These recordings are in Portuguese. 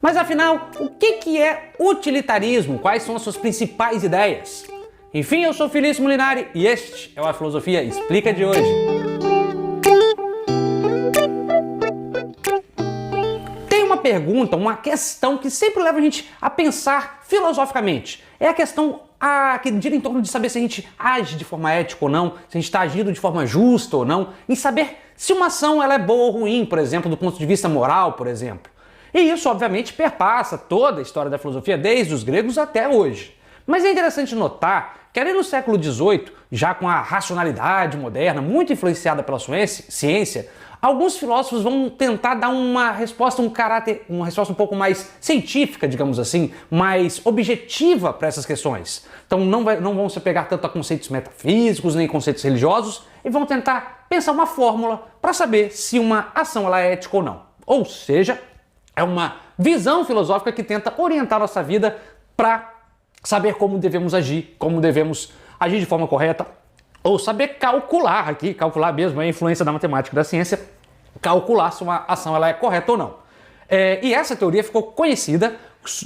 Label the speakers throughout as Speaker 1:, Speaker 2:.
Speaker 1: Mas afinal, o que é utilitarismo? Quais são as suas principais ideias? Enfim, eu sou Felício Molinari e este é o A Filosofia Explica de hoje. Tem uma pergunta, uma questão que sempre leva a gente a pensar filosoficamente. É a questão que gira em torno de saber se a gente age de forma ética ou não, se a gente está agindo de forma justa ou não, e saber se uma ação ela é boa ou ruim, por exemplo, do ponto de vista moral, por exemplo. E isso, obviamente, perpassa toda a história da filosofia, desde os gregos até hoje. Mas é interessante notar que ali no século XVIII, já com a racionalidade moderna, muito influenciada pela ciência, alguns filósofos vão tentar dar uma resposta, uma resposta um pouco mais científica, digamos assim, mais objetiva para essas questões. Então não vão se pegar tanto a conceitos metafísicos nem conceitos religiosos e vão tentar pensar uma fórmula para saber se uma ação ela é ética ou não. Ou seja, é uma visão filosófica que tenta orientar nossa vida para saber como devemos agir de forma correta, ou saber calcular mesmo a influência da matemática e da ciência, calcular se uma ação ela é correta ou não. E essa teoria ficou conhecida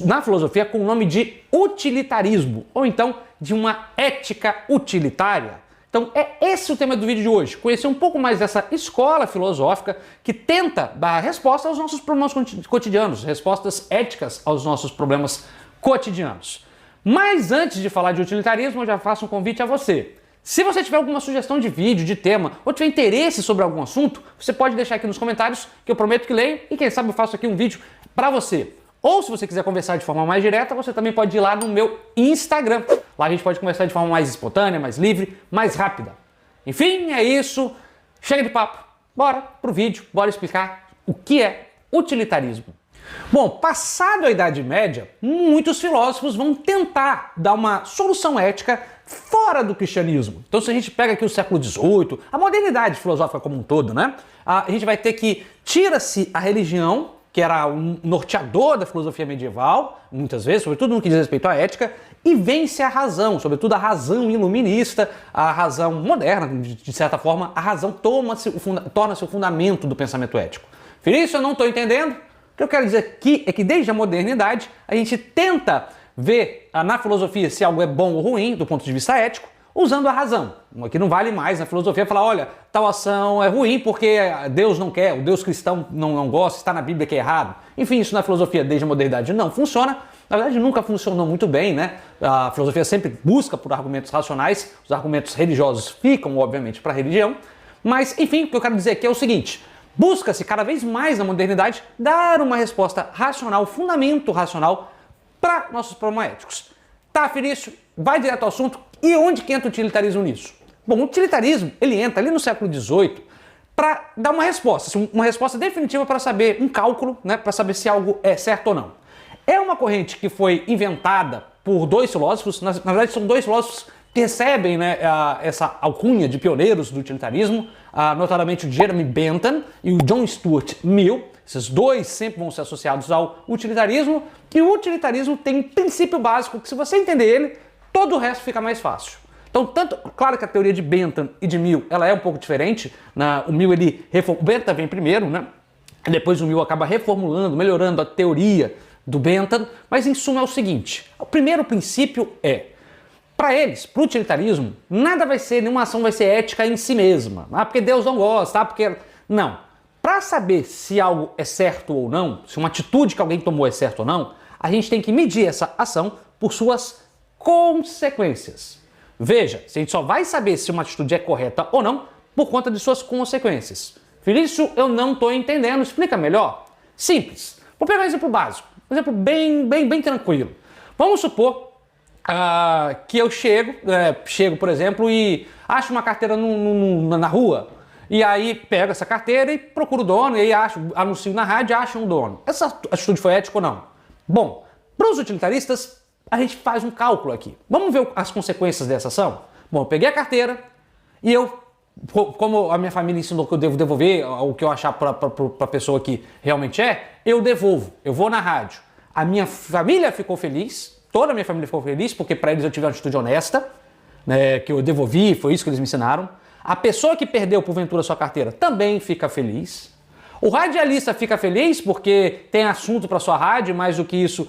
Speaker 1: na filosofia com o nome de utilitarismo, ou então de uma ética utilitária. Então é esse o tema do vídeo de hoje, conhecer um pouco mais dessa escola filosófica que tenta dar resposta aos nossos problemas cotidianos, respostas éticas aos nossos problemas cotidianos. Mas antes de falar de utilitarismo, eu já faço um convite a você. Se você tiver alguma sugestão de vídeo, de tema, ou tiver interesse sobre algum assunto, você pode deixar aqui nos comentários, que eu prometo que leio, e quem sabe eu faço aqui um vídeo para você. Ou se você quiser conversar de forma mais direta, você também pode ir lá no meu Instagram. Lá a gente pode conversar de forma mais espontânea, mais livre, mais rápida. Enfim, é isso. Chega de papo. Bora pro vídeo, bora explicar o que é utilitarismo. Bom, passado a Idade Média, muitos filósofos vão tentar dar uma solução ética fora do cristianismo. Então, se a gente pega aqui o século XVIII, a modernidade filosófica como um todo, né? A gente vai ter que tira-se a religião, que era um norteador da filosofia medieval, muitas vezes, sobretudo no que diz respeito à ética, e vence a razão, sobretudo a razão iluminista, a razão moderna, de certa forma, a razão torna-se o fundamento do pensamento ético. Felício, eu não estou entendendo. O que eu quero dizer aqui é que desde a modernidade a gente tenta ver na filosofia se algo é bom ou ruim do ponto de vista ético, usando a razão. Aqui não vale mais na filosofia falar, olha, tal ação é ruim porque Deus não quer, o Deus cristão não gosta, está na Bíblia que é errado. Enfim, isso na filosofia desde a modernidade não funciona. Na verdade nunca funcionou muito bem, né? A filosofia sempre busca por argumentos racionais, os argumentos religiosos ficam, obviamente, para a religião. Mas, enfim, o que eu quero dizer aqui é o seguinte: busca-se cada vez mais na modernidade dar uma resposta racional, fundamento racional para nossos problemas éticos. Tá, Felício, vai direto ao assunto. E onde que entra o utilitarismo nisso? Bom, o utilitarismo, ele entra ali no século XVIII para dar uma resposta definitiva para saber, um cálculo, né, para saber se algo é certo ou não. É uma corrente que foi inventada por dois filósofos, na verdade são dois filósofos que recebem, né, essa alcunha de pioneiros do utilitarismo, notadamente o Jeremy Bentham e o John Stuart Mill. Esses dois sempre vão ser associados ao utilitarismo, e o utilitarismo tem um princípio básico que, se você entender ele, todo o resto fica mais fácil. Então, claro que a teoria de Bentham e de Mill ela é um pouco diferente. O Mill, o Bentham vem primeiro, né? E depois o Mill acaba reformulando, melhorando a teoria do Bentham, mas em suma é o seguinte: o primeiro princípio é, para eles, para o utilitarismo, nenhuma ação vai ser ética em si mesma. Porque Deus não gosta, porque... Não. Para saber se algo é certo ou não, se uma atitude que alguém tomou é certa ou não, a gente tem que medir essa ação por suas consequências. Veja, a gente só vai saber se uma atitude é correta ou não por conta de suas consequências. Felício, eu não estou entendendo, explica melhor? Simples. Vou pegar um exemplo básico, um exemplo bem tranquilo. Vamos supor que eu chego, por exemplo, e acho uma carteira na rua, e aí pego essa carteira e procuro o dono, e aí anuncio na rádio e acho um dono. Essa atitude foi ética ou não? Bom, para os utilitaristas, a gente faz um cálculo aqui. Vamos ver as consequências dessa ação? Bom, eu peguei a carteira e como a minha família ensinou que eu devo devolver o que eu achar para a pessoa que realmente eu devolvo. Eu vou na rádio. A minha família ficou feliz, toda a minha família ficou feliz, porque para eles eu tive uma atitude honesta, né, que eu devolvi, foi isso que eles me ensinaram. A pessoa que perdeu, porventura, sua carteira também fica feliz. O radialista fica feliz porque tem assunto para sua rádio, mais do que isso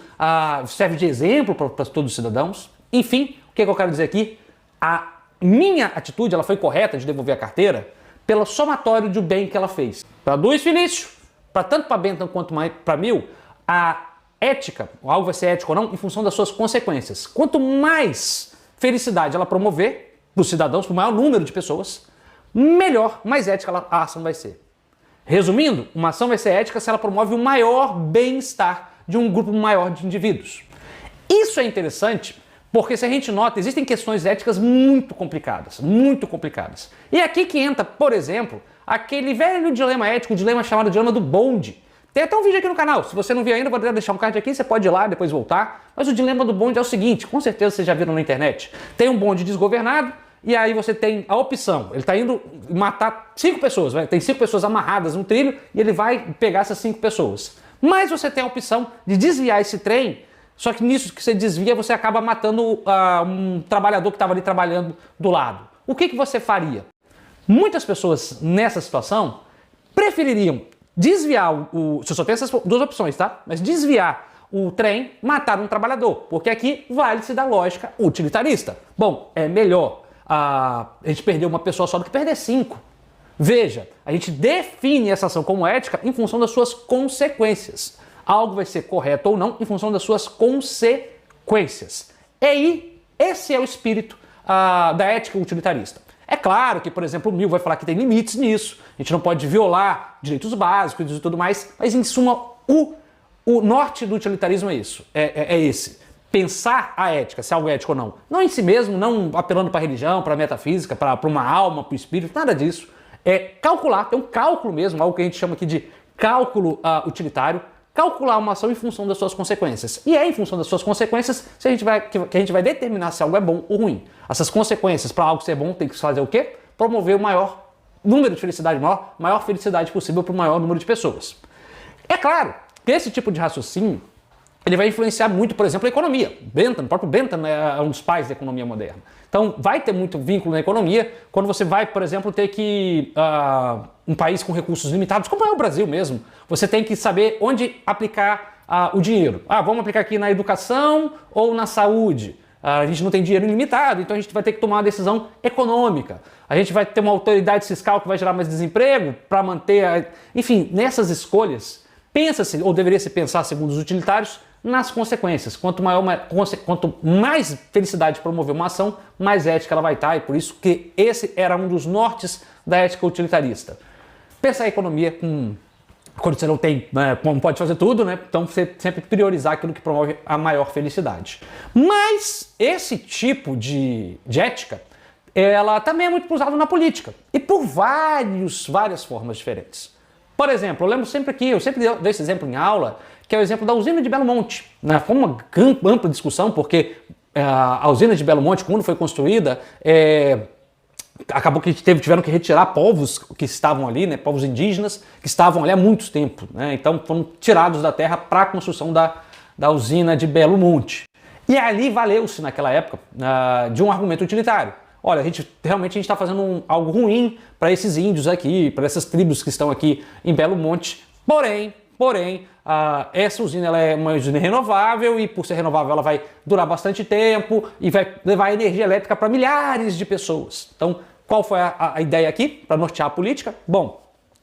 Speaker 1: serve de exemplo para todos os cidadãos. Enfim, o que eu quero dizer aqui? A minha atitude ela foi correta de devolver a carteira pelo somatório de bem que ela fez. Para Luiz Felício, para tanto para Bentham quanto para Mill, a ética, algo vai ser ético ou não, em função das suas consequências. Quanto mais felicidade ela promover para os cidadãos, para o maior número de pessoas, melhor, mais ética a ação vai ser. Resumindo, uma ação vai ser ética se ela promove o maior bem-estar de um grupo maior de indivíduos. Isso é interessante porque, se a gente nota, existem questões éticas muito complicadas, muito complicadas. E é aqui que entra, por exemplo, aquele velho dilema ético, o dilema chamado dilema do bonde. Tem até um vídeo aqui no canal, se você não viu ainda, vou deixar um card aqui, você pode ir lá, depois voltar. Mas o dilema do bonde é o seguinte, com certeza vocês já viram na internet. Tem um bonde desgovernado, e aí você tem a opção, ele está indo matar 5 pessoas, tem 5 pessoas amarradas no trilho, e ele vai pegar essas 5 pessoas. Mas você tem a opção de desviar esse trem, só que nisso que você desvia, você acaba matando um trabalhador que estava ali trabalhando do lado. O que você faria? Muitas pessoas nessa situação prefeririam desviar você só tem essas 2 opções, tá? Mas desviar o trem, matar um trabalhador, porque aqui vale-se da lógica utilitarista. Bom, é melhor a gente perder uma pessoa só do que perder 5. Veja, a gente define essa ação como ética em função das suas consequências. Algo vai ser correto ou não em função das suas consequências. E aí, esse é o espírito da ética utilitarista. É claro que, por exemplo, o Mill vai falar que tem limites nisso, a gente não pode violar direitos básicos e tudo mais, mas em suma, o norte do utilitarismo é isso, é esse. Pensar a ética, se algo é ético ou não. Não em si mesmo, não apelando para a religião, para a metafísica, para uma alma, para o espírito, nada disso. É calcular, tem um cálculo mesmo, algo que a gente chama aqui de cálculo utilitário, calcular uma ação em função das suas consequências. E é em função das suas consequências que a gente vai determinar se algo é bom ou ruim. Essas consequências, para algo ser bom, tem que fazer o quê? Promover o maior número de felicidade, maior felicidade possível para o maior número de pessoas. É claro que esse tipo de raciocínio ele vai influenciar muito, por exemplo, a economia. O próprio Bentham é um dos pais da economia moderna. Então, vai ter muito vínculo na economia quando você vai, por exemplo, ter que... um país com recursos limitados, como é o Brasil mesmo, você tem que saber onde aplicar o dinheiro. Vamos aplicar aqui na educação ou na saúde? A gente não tem dinheiro ilimitado, então a gente vai ter que tomar uma decisão econômica. A gente vai ter uma autoridade fiscal que vai gerar mais desemprego para manter... Enfim, nessas escolhas, pensa-se, ou deveria se pensar, segundo os utilitários, nas consequências. Quanto mais felicidade promover uma ação, mais ética ela vai estar, e por isso que esse era um dos nortes da ética utilitarista. Pensar a economia quando você não tem, não pode fazer tudo, né? Então você sempre priorizar aquilo que promove a maior felicidade. Mas esse tipo de ética, ela também é muito usada na política, e por várias formas diferentes. Por exemplo, eu sempre dou esse exemplo em aula, que é o exemplo da usina de Belo Monte. Foi uma ampla discussão, porque a usina de Belo Monte, quando foi construída, acabou que tiveram que retirar povos que estavam ali, né, povos indígenas, que estavam ali há muito tempo. Né, então foram tirados da terra para a construção da usina de Belo Monte. E ali valeu-se, naquela época, de um argumento utilitário. Olha, realmente a gente está fazendo algo ruim para esses índios aqui, para essas tribos que estão aqui em Belo Monte. Porém, essa usina ela é uma usina renovável, e por ser renovável ela vai durar bastante tempo e vai levar energia elétrica para milhares de pessoas. Então, qual foi a ideia aqui para nortear a política? Bom,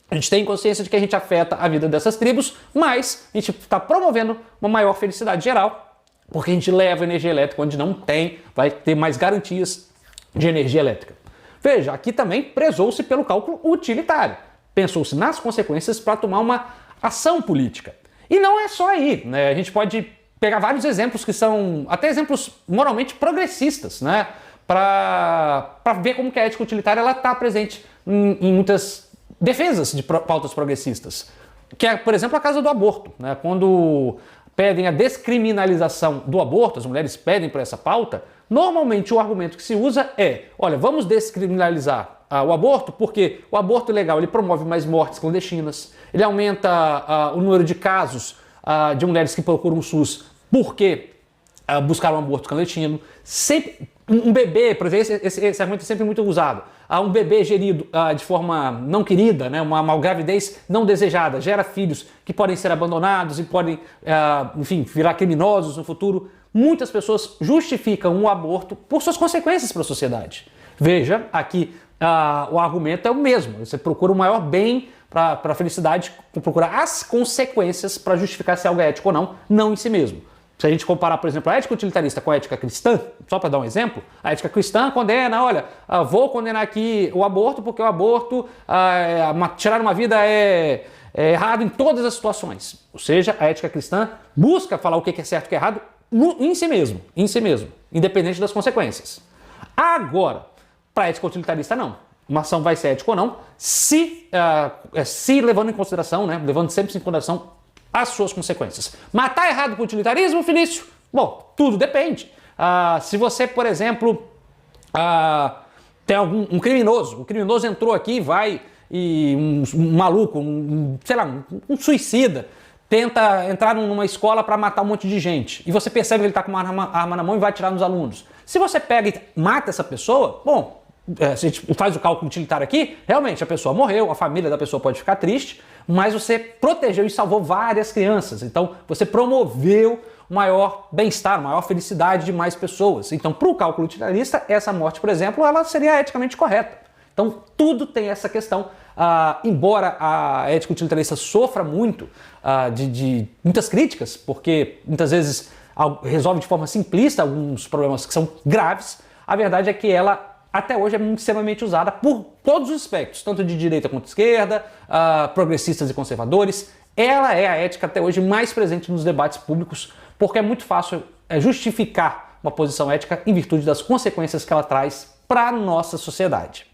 Speaker 1: a gente tem consciência de que a gente afeta a vida dessas tribos, mas a gente está promovendo uma maior felicidade geral, porque a gente leva energia elétrica onde não tem, vai ter mais garantias de energia elétrica. Veja, aqui também prezou-se pelo cálculo utilitário. Pensou-se nas consequências para tomar uma ação política. E não é só aí, né? A gente pode pegar vários exemplos que são até exemplos moralmente progressistas, né? Para ver como que a ética utilitária está presente em muitas defesas de pautas progressistas. Que é, por exemplo, a causa do aborto. Né? Quando pedem a descriminalização do aborto, as mulheres pedem por essa pauta, normalmente o argumento que se usa é, olha, vamos descriminalizar o aborto porque o aborto ilegal ele promove mais mortes clandestinas, ele aumenta o número de casos de mulheres que procuram o SUS porque buscar um aborto clandestino. Sempre, um bebê, por exemplo, esse argumento é sempre muito usado. Um bebê gerido de forma não querida, né, uma gravidez não desejada, gera filhos que podem ser abandonados e podem, enfim, virar criminosos no futuro. Muitas pessoas justificam o aborto por suas consequências para a sociedade. Veja, aqui o argumento é o mesmo. Você procura o maior bem para a felicidade, procura as consequências para justificar se algo é ético ou não, não em si mesmo. Se a gente comparar, por exemplo, a ética utilitarista com a ética cristã, só para dar um exemplo, a ética cristã condena, olha, vou condenar aqui o aborto porque o aborto, tirar uma vida é errado em todas as situações. Ou seja, a ética cristã busca falar o que é certo e o que é errado em si mesmo, independente das consequências. Agora, para a ética utilitarista não. Uma ação vai ser ética ou não, se levando em consideração, né, levando sempre em consideração as suas consequências. Matar errado com utilitarismo, Felício? Bom, tudo depende. Se você, por exemplo, tem um criminoso, o criminoso entrou aqui, um maluco, sei lá, um suicida, tenta entrar numa escola para matar um monte de gente, e você percebe que ele está com uma arma na mão e vai atirar nos alunos. Se você pega e mata essa pessoa, bom, se a gente faz o cálculo utilitário aqui, realmente a pessoa morreu, a família da pessoa pode ficar triste, mas você protegeu e salvou várias crianças. Então você promoveu maior bem-estar, maior felicidade de mais pessoas. Então, para o cálculo utilitarista, essa morte, por exemplo, ela seria eticamente correta. Então tudo tem essa questão. Embora a ética utilitarista sofra muito de muitas críticas, porque muitas vezes resolve de forma simplista alguns problemas que são graves, a verdade é que ela até hoje é extremamente usada por todos os aspectos, tanto de direita quanto de esquerda, progressistas e conservadores. Ela é a ética até hoje mais presente nos debates públicos, porque é muito fácil justificar uma posição ética em virtude das consequências que ela traz para a nossa sociedade.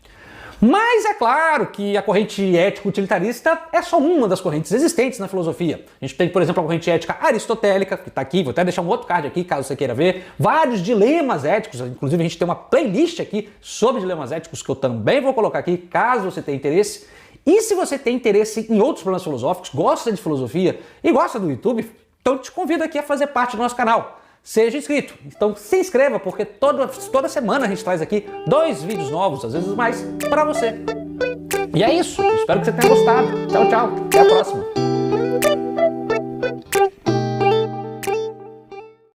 Speaker 1: Mas é claro que a corrente ético-utilitarista é só uma das correntes existentes na filosofia. A gente tem, por exemplo, a corrente ética aristotélica, que está aqui, vou até deixar um outro card aqui, caso você queira ver. Vários dilemas éticos, inclusive a gente tem uma playlist aqui sobre dilemas éticos, que eu também vou colocar aqui, caso você tenha interesse. E se você tem interesse em outros problemas filosóficos, gosta de filosofia e gosta do YouTube, então te convido aqui a fazer parte do nosso canal. Seja inscrito. Então se inscreva, porque toda semana a gente traz aqui 2 vídeos novos, às vezes mais, para você. E é isso. Espero que você tenha gostado. Tchau, tchau. Até a próxima.